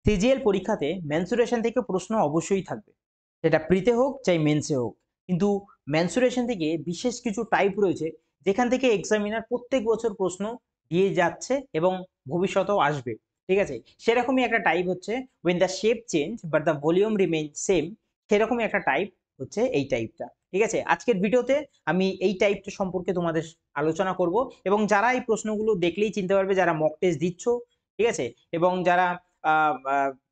CGL পরীক্ষাতে menstruation থেকে প্রশ্ন অবশ্যই থাকবে, সেটা প্রিতে হোক চাই মেন্সে হোক। কিন্তু মেন্সুরেশন থেকে বিশেষ কিছু টাইপ রয়েছে যেখান থেকে এক্সামিনার প্রত্যেক বছর প্রশ্ন দিয়ে যাচ্ছে এবং ভবিষ্যতেও আসবে। ঠিক আছে, সেরকমই একটা টাইপ হচ্ছে when the shape change but the volume remains same। সেরকমই একটা টাইপ হচ্ছে এই টাইপটা। ঠিক আছে, আজকের ভিডিওতে আমি এই টাইপটা সম্পর্কে তোমাদের আলোচনা করব এবং যারা এই প্রশ্নগুলো দেখলেই চিনতে পারবে, যারা মক টেস্ট দিচ্ছ, ঠিক আছে, এবং যারা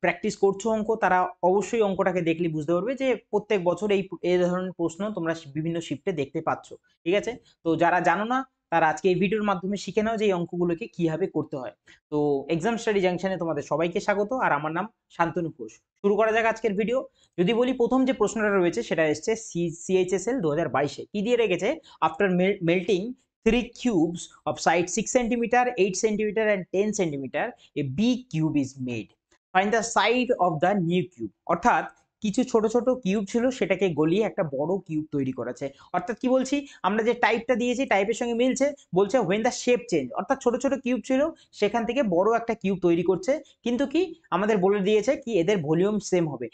প্র্যাকটিস করছো অঙ্ক, তারা অবশ্যই অঙ্কটাকে দেখলে বুঝতে পারবে যে প্রত্যেক বছর এই ধরনের প্রশ্ন তোমরা বিভিন্ন শিফটে দেখতে পাচ্ছ। ঠিক আছে, তো যারা জানো না তারা আজকে এই ভিডিওর মাধ্যমে শিখে নাও যে এই অঙ্কগুলোকে কিভাবে করতে হয়। তো এক্সাম স্টাডি জাংশনে তোমাদের সবাইকে স্বাগত, আর আমার নাম শান্তনু ঘোষ। শুরু করা যাক আজকের ভিডিও। যদি বলি প্রথম যে প্রশ্নটা রয়েছে সেটা এসছে সিএইচএসএল 2022-এ কি দিয়ে রেখেছে, after melting 3 cubes of side 6 centimeter, 8 centimeter and 10 centimeter, a big cube is made. Find the side of the new cube. অর্থাৎ কিছু ছোট ছোট কিউব ছিল, সেটাকে গলিয়ে একটা বড় কিউব তৈরি করেছে। অর্থাৎ কি বলছি, আমরা যে টাইপটা দিয়েছি টাইপের সঙ্গে মিলছে, বলছে when the shape change, অর্থাৎ ছোট ছোট কিউব ছিল সেখান থেকে বড় একটা কিউব তৈরি করছে। কিন্তু কি আমাদের বলে দিয়েছে কি এদের ভলিউম সেম হবে।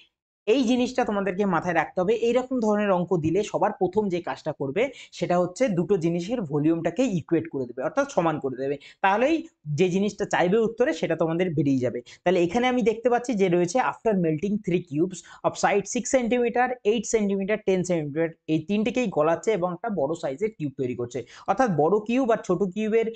এই জিনিসটা তোমাদেরকে মাথায় রাখতে হবে। এইরকম ধরনের অঙ্ক দিলে সবার প্রথম যে কাজটা করবে সেটা হচ্ছে দুটো জিনিসের ভলিউমটাকে ইকুয়েট করে দেবে, অর্থাৎ সমান করে দেবে। তাহলেই যে জিনিসটা চাইবে উত্তরে সেটা তোমাদের বেরিয়ে যাবে। তাহলে এখানে আমি দেখতে পাচ্ছি যে রয়েছে after melting 3 cubes of side 6 centimetre, 8 centimetre, 10 centimetre, এই তিনটেকেই গলাচ্ছে এবং একটা বড় সাইজের কিউব তৈরি করছে। অর্থাৎ বড় কিউব আর ছোট কিউবের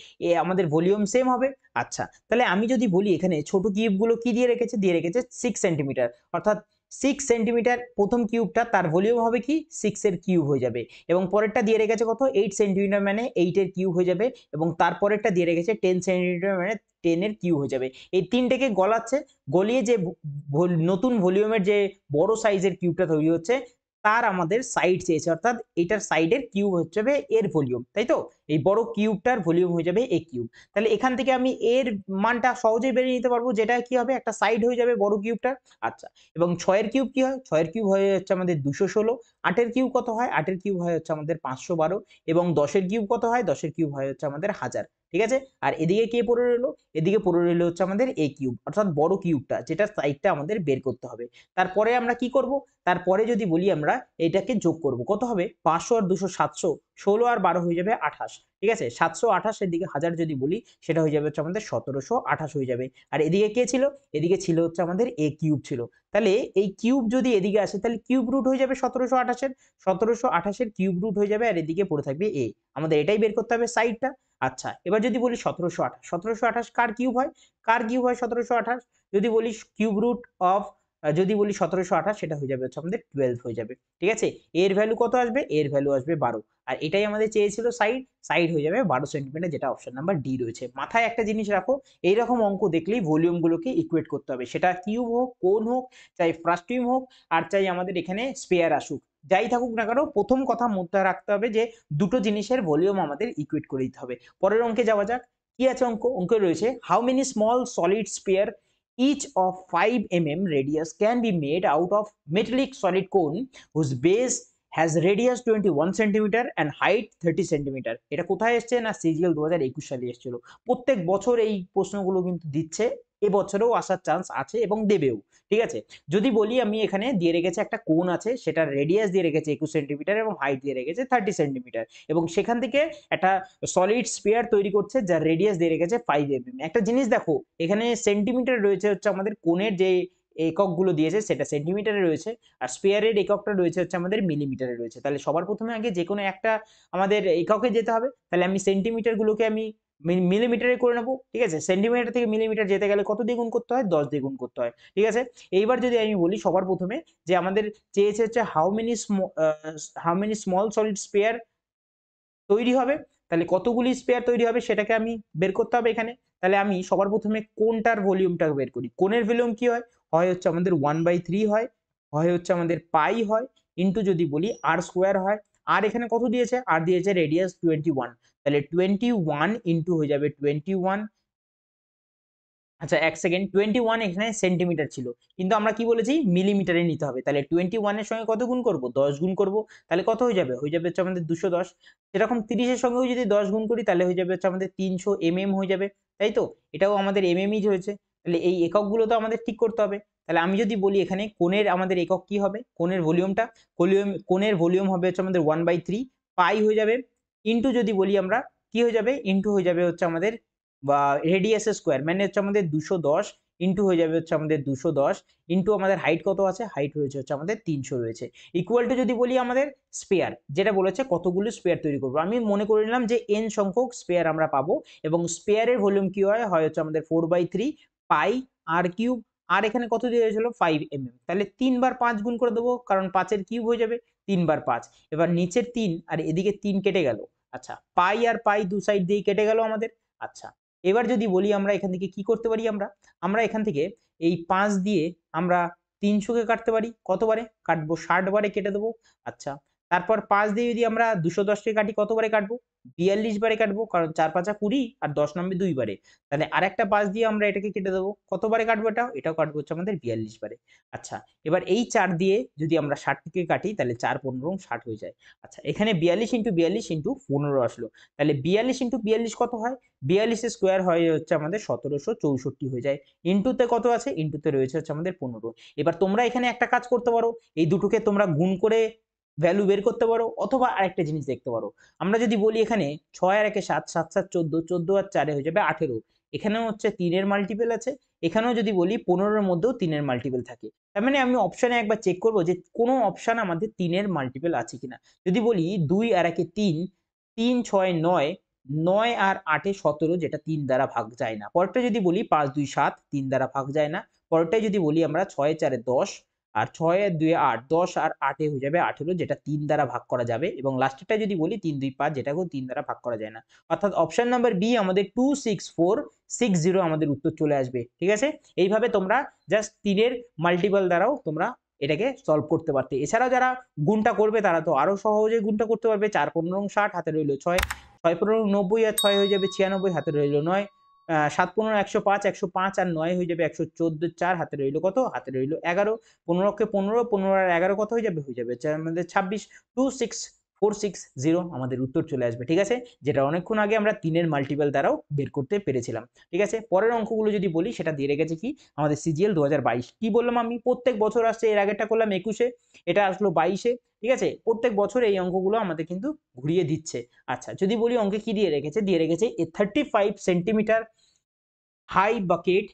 আমাদের ভলিউম সেম হবে। আচ্ছা, তাহলে আমি যদি বলি এখানে ছোট কিউবগুলো কি দিয়ে রেখেছে, দিয়ে রেখেছে 6 সেন্টিমিটার। অর্থাৎ 6 সেন্টিমিটার প্রথম কিউবটা, তার ভলিউম হবে কি 6 এর কিউব হয়ে যাবে। এবং পরেরটা দিয়ে রেখেছে কত, 8 সেন্টিমিটার, মানে 8 এর কিউব হয়ে যাবে। এবং তারপরেরটা দিয়ে রেখেছে 10 সেন্টিমিটার, মানে 10 এর কিউব হয়ে যাবে। এই তিনটেকে গলাচ্ছে, গলিয়ে যে নতুন ভলিউমের যে বড় সাইজের কিউবটা তৈরি হচ্ছে তার আমাদের সাইড চেয়েছে। অর্থাৎ এটার সাইডের কিউব হচ্ছে এর ভলিউম, তাই তো? এই বড় কিউবটার ভলিউম হয়ে যাবে এ কিউব। তাহলে এখান থেকে আমি এর মানটা সহজেই বেরিয়ে নিতে পারবো, যেটা কি হবে একটা সাইড হয়ে যাবে বড় কিউবটার। আচ্ছা, এবং 6 এর কিউব কি হয়, 6 এর কিউব হয়ে যাচ্ছে আমাদের 216। 8 এর কিউব কত হয়, 8 এর কিউব হয় হচ্ছে আমাদের 512। এবং 10 এর কিউব কত হয়, 10 এর কিউব হয় হচ্ছে আমাদের 1000। ঠিক আছে, আর এদিকে কে পড়ে রইলো, এদিকে পড়ে রইলো হচ্ছে আমাদের এ কিউব, অর্থাৎ বড় কিউবটা যেটার সাইডটা আমাদের বের করতে হবে। তারপরে আমরা কি করব, তারপরে যদি বলি আমরা এটাকে যোগ করব, কত হবে 500 আর 200 700, 16 আর 12 হয়ে যাবে 28। ঠিক আছে, 728 এর দিকে 1000 যদি বলি সেটা হয়ে যাবে হচ্ছে আমাদের 1728 হয়ে যাবে। আর এদিকে কে ছিল, এদিকে ছিল হচ্ছে আমাদের এ কিউব ছিল। তাহলে এই কিউব যদি এদিকে আসে তাহলে কিউব রুট হয়ে যাবে 1728-এর, 1728-এর কিউব রুট হয়ে যাবে, আর এদিকে পড়ে থাকবে এ। আমাদের এটাই বের করতে হবে সাইডটা। আচ্ছা, এবার যদি বলি 1728, 1728 কার কিউব হয়, কার কিউব হয় 1728, যদি বলি কিউব রুট অফ, যদি বলি 1728 সেটা হয়ে যাবে হচ্ছে আমাদের 12 হয়ে যাবে। ঠিক আছে, এর ভ্যালু কত আসবে, এর ভ্যালু আসবে 12। আর এটাই আমাদের চেয়েছিল সাইড, সাইড হয়ে যাবে 12 সেন্টিমিটার, যেটা অপশন নাম্বার ডি রয়েছে। মাথায় একটা জিনিস রাখো, এইরকম অঙ্ক দেখলেই ভলিউম গুলোকে ইকুয়েট করতে হবে, সেটা কিউব হোক, কোন হোক, চাই ফ্রাস্টিউম হোক, আর চাই আমাদের এখানে স্পেয়ার আসুক, যাই থাকুক না কেন, প্রথম কথা মাথায় রাখতে হবে যে দুটো জিনিসের ভলিউম আমাদের ইকুয়েট করে দিতে হবে। পরের অঙ্কে যাওয়া যাক। কি আছে অঙ্কে রয়েছে, how many small solid spare each of 5 mm radius can be made out of metallic solid cone whose base has radius 21 centimeter and height 30 centimeter। এটা কোথায় এসছে না, সিজিএল 2021 সালে এসেছিল। প্রত্যেক বছর এই প্রশ্নগুলো কিন্তু দিচ্ছে, এবছরেও আসার চান্স আছে এবং দেবেও। ঠিক আছে, যদি বলি আমি এখানে দিয়ে রেখেছে একটা কোন আছে, সেটার রেডিয়াস দিয়ে রেখেছে 21 সেন্টিমিটার এবং হাইট দিয়ে রেখেছে 30 সেন্টিমিটার, এবং সেখান থেকে একটা সলিড স্পেয়ার তৈরি করছে যার রেডিয়াস দিয়ে রেখেছে 5 mm। একটা জিনিস দেখো, এখানে সেন্টিমিটার রয়েছে হচ্ছে আমাদের কোণের যে এককগুলো দিয়েছে সেটা সেন্টিমিটারে রয়েছে, আর স্পেয়ারের এককটা রয়েছে হচ্ছে আমাদের মিলিমিটারে রয়েছে। তাহলে সবার প্রথমে আগে যে কোনো একটা আমাদের এককে যেতে হবে। তাহলে আমি সেন্টিমিটার গুলোকে আমি মিলিমিটারে করে নেবো। ঠিক আছে, সেন্টিমিটার থেকে মিলিমিটার যেতে গেলে কত দিয়ে গুণ করতে হয়, 10 দিয়ে গুণ করতে হয়। ঠিক আছে, এইবার যদি আমি বলি সবার প্রথমে যে আমাদের চেয়েছে হচ্ছে how many small solid spare তৈরি হবে, তাহলে কতগুলি স্পেয়ার তৈরি হবে সেটাকে আমি বের করতে হবে এখানে। তাহলে আমি সবার প্রথমে কোনটার ভলিউমটা বের করি, কোনের ভলিউম কি হয়, হয় হচ্ছে আমাদের 1/3 হয়, হয় হচ্ছে আমাদের পাই হয়, ইন্টু যদি বলি আর স্কোয়ার হয়। আর এখানে কত দিয়েছে, আর দিয়েছে রেডিয়াস 21, তাহলে 21 ইন্টু হয়ে যাবে 21। আচ্ছা এক সেকেন্ড, 21 এখানে সেন্টিমিটার ছিল, কিন্তু আমরা কি বলেছি মিলিমিটারে নিতে হবে। তাহলে 21 এর সঙ্গে কত গুণ করব, 10 গুণ করব। তাহলে কত হয়ে যাবে, হয়ে যাবে হচ্ছে আমাদের 210। সেরকম 30 এর সঙ্গেও যদি 10 গুণ করি তাহলে হয়ে যাবে হচ্ছে আমাদের 300 mm হয়ে যাবে, তাই তো? এটাও আমাদের এমএমই হয়েছে। তাহলে এই এককগুলো তো আমাদের ঠিক করতে হবে। তাহলে আমি যদি বলি এখানে কোণের আমাদের একক কি হবে, কোণের ভলিউমটা, কোণের ভলিউম হবে হচ্ছে আমাদের 1/3 পাই হয়ে যাবে, ইন্টু যদি বলি আমরা কি হয়ে যাবে, ইন্টু হয়ে যাবে হচ্ছে আমাদের বা রেডিয়াসের স্কোয়ার মানে হচ্ছে আমাদের 210 ইন্টু হয়ে যাবে হচ্ছে আমাদের 210 ইন্টু আমাদের হাইট কত আছে, হাইট রয়েছে হচ্ছে আমাদের 300 রয়েছে, ইকুয়াল টু যদি বলি আমাদের স্পেয়ার, যেটা বলেছে কতগুলো স্পেয়ার তৈরি করবো। আমি মনে করে নিলাম যে n সংখ্যক স্পেয়ার আমরা পাবো এবং স্পেয়ারের ভলিউম কি হয় হচ্ছে আমাদের 4/3 পাই আর কিউব, আর এখানে কত দিয়ে হয়েছিল 5 mm, তাহলে 3 বার 5 গুণ করে দেবো কারণ 5-এর কিউব হয়ে যাবে 3 বার 5। এবার নিচের 3 আর এদিকে 3 কেটে গেল, আচ্ছা পাই আর পাই দু সাইড দিয়ে কেটে গেল আমাদের। আচ্ছা এবার যদি বলি আমরা এখান থেকে কি করতে পারি, আমরা আমরা এখান থেকে এই 5 দিয়ে আমরা 300-কে কাটতে পারি, কতবারে কাটবো 60 বারে কেটে দেবো। আচ্ছা তারপর 5 দিয়ে যদি আমরা 210-কে কাটি কতবারে কাটবো, 42 বারে কাটবো কারণ 4-5 20 আর 10 নামবে 2 বারে। তাহলে আরেকটা 5 দিয়ে আমরা এটাকে কেটে দেবো, কতবারে কাটবো এটাও কাটবো হচ্ছে আমাদের 42 বারে। আচ্ছা এবার এই 4 দিয়ে যদি আমরা 60-কে কাটি তাহলে 4 15 60 হয়ে যায়। আচ্ছা এখানে 42 ইন্টু 42 ইন্টু 15 আসলো, তাহলে 42 ইন্টু 42 কত হয়, 42-এর স্কোয়ার হয় হচ্ছে আমাদের 1764 হয়ে যায়, ইন্টুতে কত আছে, ইন্টুতে রয়েছে হচ্ছে আমাদের 15। এবার তোমরা এখানে একটা কাজ করতে পারো, এই দুটোকে তোমরা গুণ করে ভ্যালু বের করতে পারো, অথবা আরেকটা জিনিস দেখতে পারো। আমরা যদি বলি এখানে 6 আর 1-এ 7, 7 7 14, 14 আর 4-এ হয়ে যাবে 18, এখানেও হচ্ছে 3-এর মাল্টিপল আছে, এখানেও যদি বলি 15-এর মধ্যেও 3-এর মাল্টিপল থাকে, তার মানে আমি অপশনে একবার চেক করবো যে কোনো অপশন আমাদের 3-এর মাল্টিপল আছে কিনা। যদি বলি 2 আর 1-এ 3, 3 6 9, 9 আর 8-এ 17 যেটা 3 দ্বারা ভাগ যায় না। পরেরটা যদি বলি 5 2 7, 3 দ্বারা ভাগ যায় না। পরেরটাই যদি বলি আমরা 6 4-এ 10 আর 6 আর 2-এ 8, 10 আর 8-এ হয়ে যাবে 18 যেটা 3 দ্বারা ভাগ করা যাবে, এবং লাস্টেরটা যদি বলি 3 2 5 যেটাকেও 3 দ্বারা ভাগ করা যায় না। অর্থাৎ অপশন নাম্বার বি আমাদের 26460 আমাদের উত্তর চলে আসবে। ঠিক আছে, এইভাবে তোমরা জাস্ট 3-এর মাল্টিপল দ্বারাও তোমরা এটাকে সলভ করতে পারতে। এছাড়াও যারা গুণটা করবে তারা তো আরো সহজে গুণটা করতে পারবে। 4 15 60 হাতে রইল 6, 6 15 90 আর 6 হয়ে যাবে 96 হাতে রইল 9, 7 15 105, 105 আর 9 হয়ে যাবে 114, 4 হাতে রইল কত, হাতে রইল 11, 15-কে 15, 15 আর 11 কত হয়ে যাবে, আমাদের 26, 26460 আমাদের উত্তর চলে আসবে। ঠিক আছে, যেটা অনেকক্ষণ আগে আমরা 3-এর মাল্টিপল দ্বারাও বের করতে পেরেছিলাম। ঠিক আছে, পরের অঙ্কগুলো যদি বলি সেটা দিয়ে রেখেছে কি আমাদের সিজিএল 2022, কি বললাম আমি প্রত্যেক বছর আসছে, এর আগেরটা করলাম 21-এ, এটা আসলো 22-এ। ঠিক আছে, প্রত্যেক বছর এই অঙ্কগুলো আমাদের কিন্তু ঘুরিয়ে দিচ্ছে। আচ্ছা যদি বলি অঙ্কে কি দিয়ে রেখেছে, দিয়ে রেখেছে a 35 centimetre high bucket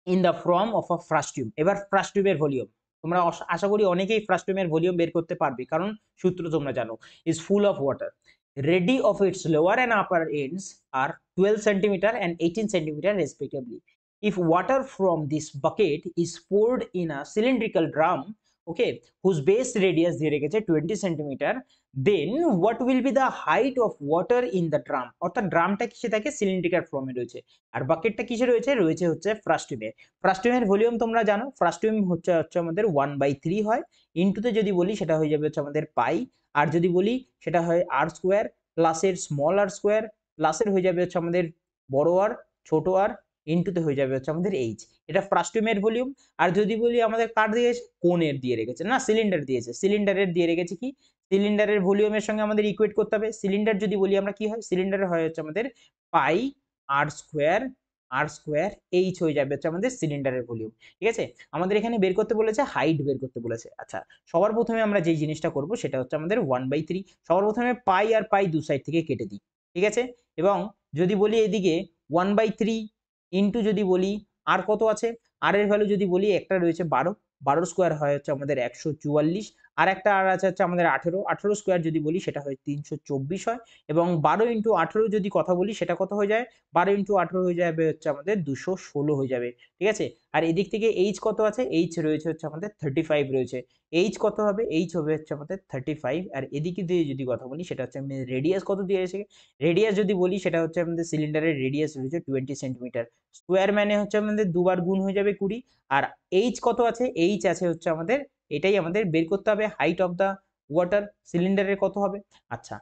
in the form of a frustum. এবার ফ্রাস্টিউমের ভলিউম তোমরা আশা করি অনেকেই ফ্রাস্টিউমের ভলিউম বের করতে পারবে, কারণ সূত্র তোমরা জানো, is full of water, radii of its lower and upper ends are 12 centimetre and 18 centimetre respectively. If water from this bucket is poured in a cylindrical drum, okay, whose base radius দিয়ে রেখেছে 20 centimetre, then what will be the height of water in the drum? অর্থাৎ ড্রামটা কিসে থাকে, cylindrical ফর্মে রয়েছে, আর বাকেটটা কিসে রয়েছে, রয়েছে হচ্ছে ফ্রাস্টিউমে। ফ্রাস্টিউমের ভলিউম তোমরা জানো, ফ্রাস্টিউম হচ্ছে আমাদের 1/3 হয়, ইনটুতে যদি বলি সেটা হয়ে যাবে হচ্ছে আমাদের পাই, আর যদি বলি সেটা হয় আর স্কোয়ার, প্লাসের স্মল আর স্কোয়ার, প্লাসের হয়ে যাবে হচ্ছে আমাদের বড় আর ছোট আর, ইনটুতে হয়ে যাবে হচ্ছে আমাদের এইচ। এটা ফ্রাস্টিউমের ভলিউম। আর যদি বলি আমাদের কার দিয়েছে, কোণের দিয়ে রেখেছে, না সিলিন্ডার দিয়েছে, সিলিন্ডারের দিয়ে রেখেছে কি, সিলিন্ডারের ভলিউমের সঙ্গে আমাদের ইকুয়েট করতে হবে। সিলিন্ডার যদি বলি আমরা কি হয়, সিলিন্ডারের হয় হচ্ছে আমাদের পাই আর স্কোয়ার, আর স্কোয়ার এইচ হয়ে যাবে হচ্ছে আমাদের সিলিন্ডারের ভলিউম। ঠিক আছে, আমাদের এখানে বের করতে বলেছে হাইট বের করতে বলেছে। আচ্ছা সবার প্রথমে আমরা যেই জিনিসটা করব সেটা হচ্ছে আমাদের 1/3, সবার প্রথমে পাই আর পাই দু সাইড থেকে কেটে দিই। ঠিক আছে, এবং যদি বলি এদিকে 1/3 ইন্টু যদি বলি আর কত আছে, আর এর ভ্যালু যদি বলি একটা রয়েছে 12, 12 স্কোয়ার হয় হচ্ছে আমাদের 144, আর একটা আর আছে হচ্ছে আমাদের 18, 18 স্কোয়ার যদি বলি সেটা হয় 324 হয়, এবং 12 ইন্টু 18 যদি কথা বলি সেটা কত হয়ে যায়, 12 ইন্টু 18 হয়ে যাবে হচ্ছে আমাদের 216 হয়ে যাবে। ঠিক আছে, আর এদিক থেকে এইচ কত আছে, এইচ রয়েছে হচ্ছে আমাদের 35 রয়েছে, এইচ কত হবে, এইচ হবে হচ্ছে আমাদের 35, আর এদিকে দিয়ে যদি কথা বলি সেটা হচ্ছে আমাদের রেডিয়াস কত দিয়েছে, রেডিয়াস যদি বলি সেটা হচ্ছে আমাদের সিলিন্ডারের রেডিয়াস রয়েছে 20 সেন্টিমিটার, স্কোয়ার মানে হচ্ছে আমাদের দুবার গুণ হয়ে যাবে 20, আর এইচ কত আছে, এইচ আছে হচ্ছে আমাদের, এটাই আমাদের বের করতে হবে, হাইট অফ দা ওয়াটার সিলিন্ডারের কত হবে। আচ্ছা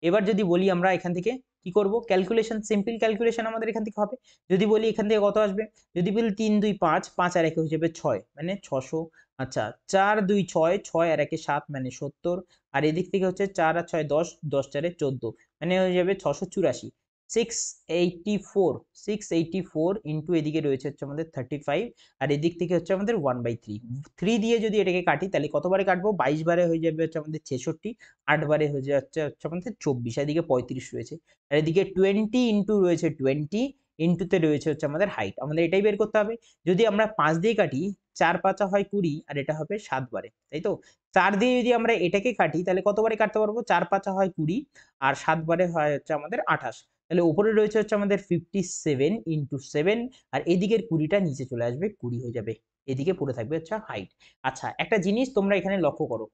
এবার যদি বলি আমরা এখান থেকে কি করব, ক্যালকুলেশন, সিম্পল ক্যালকুলেশন আমাদের এখান থেকে হবে। যদি বলি এখান থেকে কত আসবে, যদি বলি 3 2 5, 5 আর 1 হয়ে যাবে 6 মানে 600, আচ্ছা 4 2 6, 6 আর 1 7 মানে 70, আর এদিক থেকে হচ্ছে 4 আর 6 10, 10 4 14 মানে হয়ে যাবে 684, 684 ইন্টু এদিকে রয়েছে হচ্ছে আমাদের 35, আর এদিক থেকে হচ্ছে আমাদের 1/3। 3 দিয়ে যদি এটাকে কাটি তাহলে কতবারে কাটবো, 22 বারে হয়ে যাবে হচ্ছে আমাদের 66, 8 বারে হয়ে যাচ্ছে হচ্ছে আমাদের 24, এদিকে 35 রয়েছে, আর এদিকে 20 ইন্টু রয়েছে 20 ইন্টুতে রয়েছে হচ্ছে আমাদের হাইট। আমাদের এটাই বের করতে হবে। যদি আমরা 5 দিয়ে কাটি, 4 5 হয় 20, আর এটা হবে 7 বারে, তাই তো। 4 দিয়ে যদি আমরা এটাকে কাটি তাহলে কতবারে কাটতে পারবো, 4 5 হয় 20, আর 7 বারে হয় হচ্ছে আমাদের 28। তাহলে উপরে রয়েছে হচ্ছে আমাদের 57 ইন্টু 7, আর এদিকের 20টা নিচে চলে আসবে, 20 হয়ে যাবে, এদিকে পড়ে থাকবে হচ্ছে হাইট। আচ্ছা, একটা জিনিস তোমরা এখানে লক্ষ্য করো,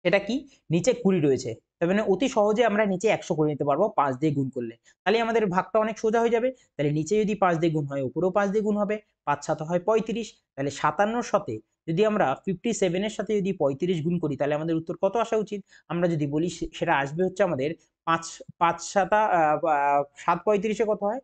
এটা কি, নিচে 20 রয়েছে, তার মানে অতি সহজে আমরা নিচে 100 করে নিতে পারবো 5 দিয়ে গুণ করলে। তাহলে আমাদের ভাগটা অনেক সোজা হয়ে যাবে। তাহলে নিচে যদি 5 দিয়ে গুণ হয়, উপরেও 5 দিয়ে গুণ হবে, 5 7 হয় 35। তাহলে 57 সাথে যদি আমরা 57 এর সাথে যদি 35 গুণ করি তাহলে আমাদের উত্তর কত আসা উচিত? আমরা যদি বলি সেটা আসবে হচ্ছে আমাদের 5 5 7 7 35 কত হয়,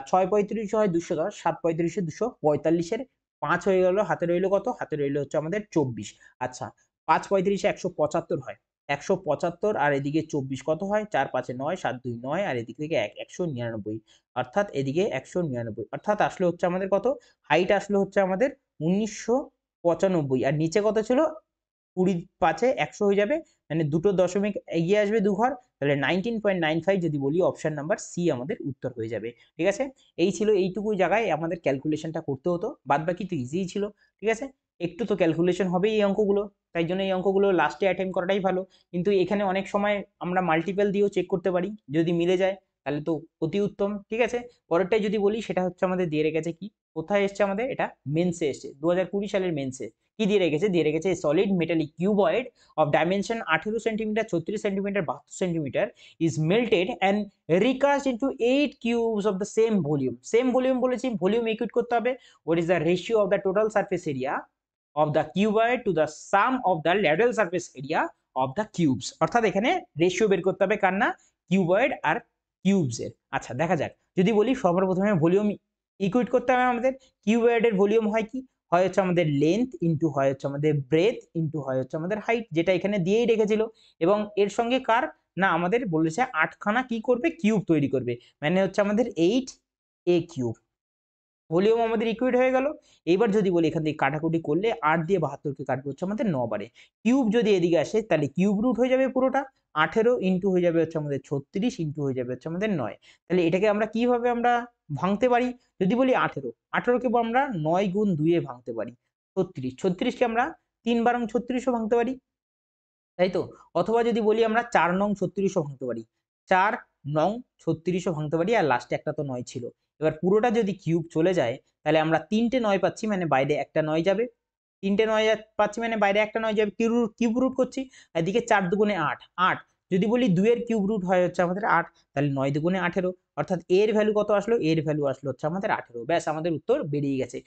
6 35 হয় 210, 7 35 245 এর 5 হয়ে গেল, হাতে রইল কত, হাতে রইল হচ্ছে আমাদের 24। আচ্ছা, 5 35 175 হয়, 175, আর এদিকে 24 কত হয়, 4 5 9, 7 2 9, আর এদিক থেকে 199, অর্থাৎ এদিকে 199, অর্থাৎ আসলে হচ্ছে আমাদের কত, হাইট আসলে হচ্ছে আমাদের 1995, আর নিচে কত ছিল, 20 5 100 হয়ে যাবে, মানে দুটো দশমিক এগিয়ে আসবে 2 ঘর, তাহলে 19.95 যদি বলি, অপশন নাম্বার সি আমাদের উত্তর হয়ে যাবে। ঠিক আছে, এই ছিল, এইটুকু জায়গায় আমাদের ক্যালকুলেশনটা করতে হতো, বাদ বাকি তো ইজিই ছিল। ঠিক আছে, একটু তো ক্যালকুলেশন হবে এই অঙ্কগুলো, তাই জন্য এই অঙ্কগুলো লাস্টে অ্যাটেম্প করাটাই ভালো। কিন্তু এখানে অনেক সময় আমরা মাল্টিপল দিয়েও চেক করতে পারি, যদি মিলে যায় তাহলে তো অতি উত্তম। ঠিক আছে, পরেরটাই যদি বলি, সেটা হচ্ছে আমাদের দিয়ে রেখেছে কি, কোথায় এসছে আমাদের, এটা মেন্সে এসছে 2020 সালের মেন্সে। কি দিয়ে রেখেছে, দিয়ে রেখেছে solid metallic cuboid of dimension 18 centimetre, 36 centimetre, 72 centimetre is melted and recast into 8 cubes of the same volume. Same volume বলেছি, ভলিউম ইকুইট করতে হবে। What is the ratio of the total surface area of the cuboid to the sum of the lateral surface area of the cubes? অর্থাৎ এখানে ratio বের করতে হবে, কার না, cuboid আর cubes এর। আচ্ছা, দেখা যাক, যদি বলি সর্বপ্রথমে ভলিউম ইকুইট করতে হবে আমাদের। কিউবয়েডের ভলিউম হয় কি, হয় হচ্ছে আমাদের লেন্থ ইন্টু হয় হচ্ছে আমাদের ব্রেথ ইন্টু হয় হচ্ছে আমাদের হাইট, যেটা এখানে দিয়েই রেখেছিল। এবং এর সঙ্গে কার না, আমাদের বলেছে 8খানা কি করবে, কিউব তৈরি করবে, মানে হচ্ছে আমাদের 8a কিউব। ভলিউম আমাদের ইকুইট হয়ে গেল। এইবার যদি বলি এখান থেকে কাটাকুটি করলে 8 দিয়ে 72কে কাটবে হচ্ছে আমাদের 9 বারে। কিউব যদি এদিকে আসে তাহলে কিউব রুট হয়ে যাবে পুরোটা, 18 ইন্টু হয়ে যাবে হচ্ছে আমাদের 36 ইন্টু হয়ে যাবে হচ্ছে আমাদের 9। তাহলে এটাকে আমরা কিভাবে আমরা ভাঙতে পারি, যদি বলি 18কে আমরা 9 গুণ 2 এ ভাঙতে পারি 36, 36কে আমরা 3 বারং 36ও ভাঙতে পারি, তাই তো। অথবা যদি বলি আমরা 4 নং 36ও ভাঙতে পারি, 4 নং 36ও ভাঙতে পারি, আর লাস্টে একটা তো 9 ছিল। এবার পুরোটা যদি কিউব চলে যায় তাহলে আমরা 3টে 9 পাচ্ছি, মানে বাইরে একটা 9 যাবে, 3টে 9 পাচ্ছি মানে বাইরে একটা 9 যাবে, কিউব রুট করছি, আর এদিকে 4 দুগুণে 8, 8 যদি বলি 2 এর কিউব রুট হয় হচ্ছে আমাদের 8, তাহলে 9 দুগুণে 18, অর্থাৎ এর ভ্যালু কত আসলো, এর ভ্যালু আসলো হচ্ছে আমাদের 18। ব্যাস, আমাদের উত্তর বেরিয়ে গেছে।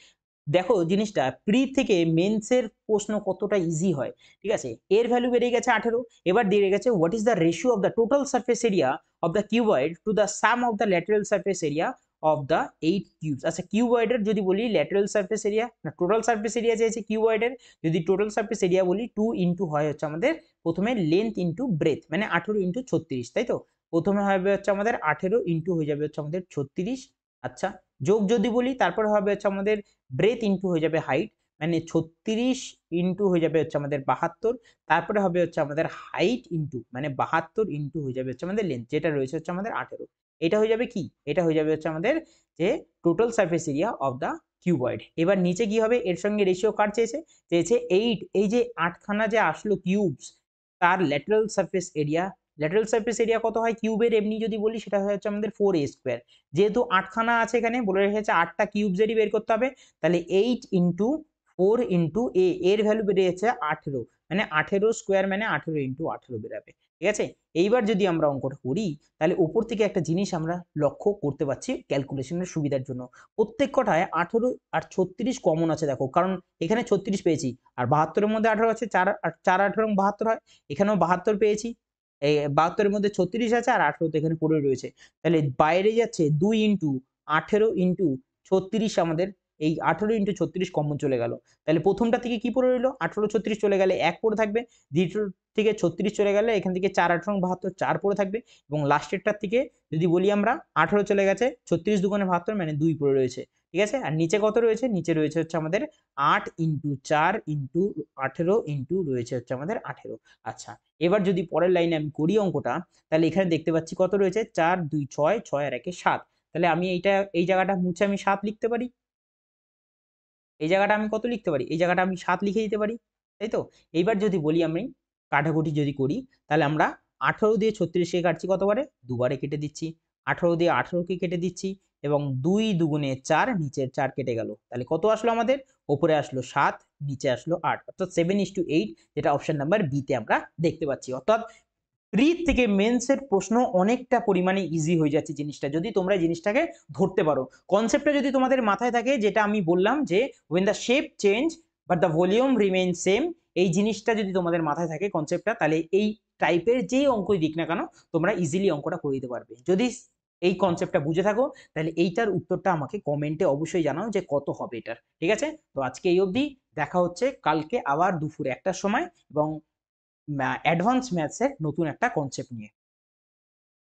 দেখো জিনিসটা প্রি থেকে মেন্সের প্রশ্ন কতটা ইজি হয়। ঠিক আছে, এর ভ্যালু বেরিয়ে গেছে 18, এবার দিয়ে গেছে what is the ratio of the total surface area of the cuboid to the some of the lateral surface area of the 8 cubes. আচ্ছা, কিউবয়েডের যদি বলি ল্যাটারাল সারফেস এরিয়া না টোটাল সারফেস এরিয়া চেয়েছে কিউবয়েডের, যদি টোটাল সারফেস এরিয়া বলি 2 into হয় হচ্ছে আমাদের প্রথমে লেন্থ ইন্টু ব্রেথ, মানে 18 ইন্টু 36, তাই তো। প্রথমে হবে হচ্ছে আমাদের 18 ইন্টু হয়ে যাবে হচ্ছে আমাদের 36। আচ্ছা, যোগ যদি বলি তারপরে হবে হচ্ছে আমাদের ব্রেথ ইন্টু হয়ে যাবে হাইট, মানে 36 ইন্টু হয়ে যাবে হচ্ছে আমাদের 72, তারপরে হবে হচ্ছে আমাদের হাইট ইন্টু মানে 72 ইন্টু হয়ে যাবে হচ্ছে আমাদের লেন্থ, যেটা রয়েছে হচ্ছে আমাদের 18। এটা হয়ে যাবে কি, এটা হয়ে যাবে হচ্ছে আমাদের যে total surface area of the cuboid. এবার নিচে কি হবে, এর সঙ্গে রেশিও কার চেয়েছে, চেয়েছে 8, এই যে 8খানা যে আসলো কিউবস, তার lateral surface area. Lateral surface area কত হয় কিউবের, এমনি যদি বলি সেটা হচ্ছে আমাদের 4a স্কোয়ার। যেহেতু 8খানা আছে এখানে বলে রেখেছে 8টা কিউবসেরই বের করতে হবে, তাহলে 8 ইন্টু 4 ইন্টু এ, এর ভ্যালু বেরিয়েছে 18, মানে 18 স্কোয়ার মানে 18 ইন্টু 18 বেরাবে। ঠিক আছে, এইবার যদি আমরা অঙ্কটা করি তাহলে উপর থেকে একটা জিনিস আমরা লক্ষ্য করতে পারছি ক্যালকুলেশনের সুবিধার জন্য, প্রত্যেক কটায় 18 আর 36 কমন আছে দেখো, কারণ এখানে 36 পেয়েছি, আর 72-এর মধ্যে 18 আছে, 4 4 18 72 হয়, এখানেও 72 পেয়েছি, এই 72-এর মধ্যে 36 আছে, আর 18 তো এখানে পড়ে রয়েছে, তাহলে বাইরে যাচ্ছে 2 ইন্টু 18 ইন্টু 36 আমাদের এই 18 × 36 কমন চলে গেল, তাহলে প্রথমটা থেকে কি পড়ে রইলো 18 36 চলে গেলে 1 পড়ে থাকবে, দ্বিতীয় থেকে 36 চলে গেলে এখান থেকে 4 18 72 4 পড়ে থাকবে, এবং লাস্টেরটার থেকে যদি বলি আমরা 18 চলে গেছে 36 দুগুণে 72 মানে 2 পড়ে রয়েছে, ঠিক আছে। আর নিচে কত রয়েছে, নিচে রয়েছে হচ্ছে আমাদের 8 × 4 × 18 ইন্টু রয়েছে হচ্ছে আমাদের 18। আচ্ছা, এবার যদি পরের লাইনে আমি করি অঙ্কটা, তাহলে এখানে দেখতে পাচ্ছি কত রয়েছে 4 2 6 6 আর 1 7, তাহলে আমি এই জায়গাটা মুছে আমি 7 লিখতে পারি, এই জায়গাটা আমি কত লিখতে পারি, এই জায়গাটা আমি 7 লিখে দিতে পারি, তাই তো। এইবার যদি বলি আমি কাটাকুটি যদি করি, তাহলে আমরা 18 দিয়ে 36 কে কাটছি কতবারে, দুবারে কেটে দিচ্ছি, 18 দিয়ে 18 কে কেটে দিচ্ছি, এবং 2 দুগুণে 4, নিচের 4 কেটে গেল, তাহলে কত আসলো আমাদের, ওপরে আসলো 7, নিচে আসলো 8, অর্থাৎ 7:8, যেটা অপশন নাম্বার বি তে আমরা দেখতে পাচ্ছি। অর্থাৎ প্রি থেকে মেন্সের প্রশ্ন অনেকটা পরিমাণে ইজি হয়ে যাচ্ছে জিনিসটা, যদি তোমরা জিনিসটাকে ধরতে পারো। কনসেপ্টটা যদি তোমাদের মাথায় থাকে, যেটা আমি বললাম যে when the shape change but the volume remains same, এই জিনিসটা যদি তোমাদের মাথায় থাকে কনসেপ্টটা, তাহলে এই টাইপের যেই অঙ্কই দিক না কেন তোমরা ইজিলি অঙ্কটা করে দিতে পারবে। যদি এই কনসেপ্টটা বুঝে থাকো, তাহলে এইটার উত্তরটা আমাকে কমেন্টে অবশ্যই জানাও যে কত হবে এটার, ঠিক আছে। তো আজকে এই অবধি, দেখা হচ্ছে কালকে আবার দুপুর 1টার সময়, এবং অ্যাডভান্স ম্যাথসের নতুন একটা কনসেপ্ট নিয়ে।